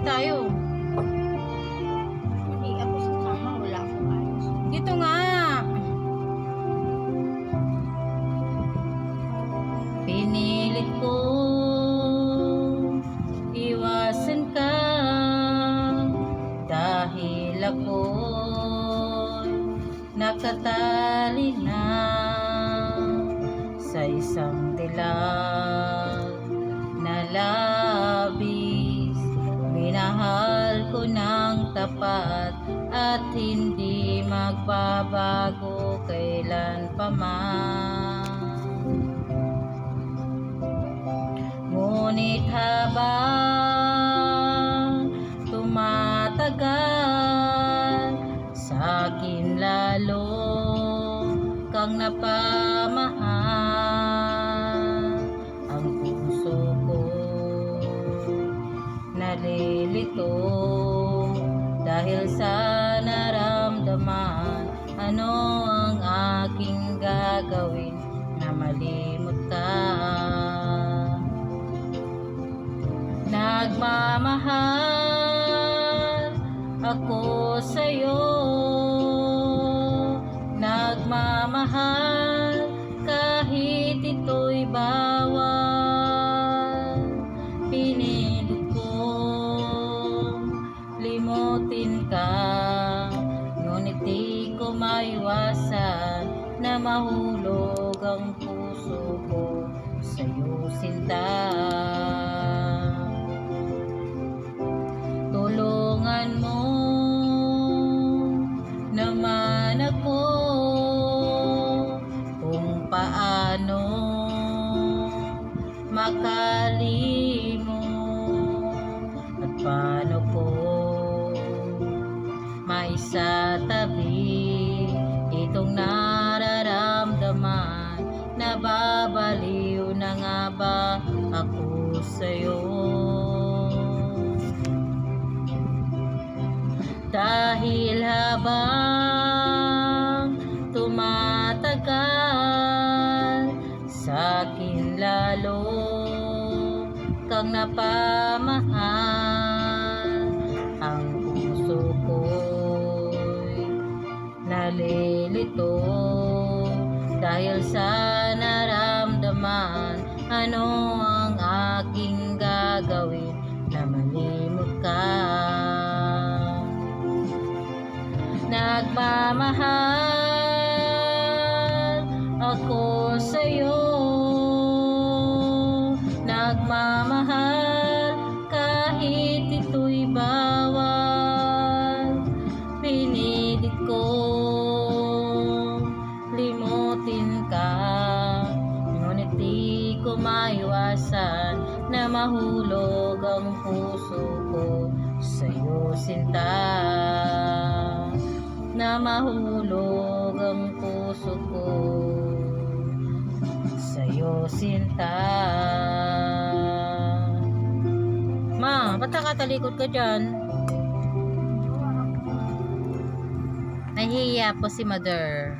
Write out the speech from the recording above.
tayo. Hindi ako sa kama, wala akong ayos. Dito nga. Pinilit ko iwasan ka dahil ako'y nakatali na sa isang dilag na labis. Minahal ko ng tapat at hindi magbabago kailan pa man. Ngunit habang tumatagal, sa akin lalo kang napamahal. Ang puso ko nalilito dahil sa naramdaman. Ano ang aking gagawin na malimot ka? Nagmamahal ako sa'yo, nagmamahal kahit ito'y bawal. Pinilit kong limutin ka, ngunit di ko maiwasan na mahulog ang puso ko sa'yo, sinta. Tulungan mo naman ako kung paano makalimot at paano ko maisatabi itong nararamdaman. Nababaliw na nga ba ako sa'yo? Dahil habang tumatagal, sa akin lalo kang napamahal. Ang puso ko'y nalilito dahil sa naramdaman. Ano ang aking gagawin na malimot ka? Nagmamahal ako sa'yo, nagmamahal kahit ito'y bawal. Pinilit ko limutin ka, ngunit di ko maiwasan na mahulog ang puso ko sa'yo, sinta. Na mahulog ang puso ko sa'yo, sinta. Ma, ba't nakatalikod ka dyan? Nahihiya po si Mother.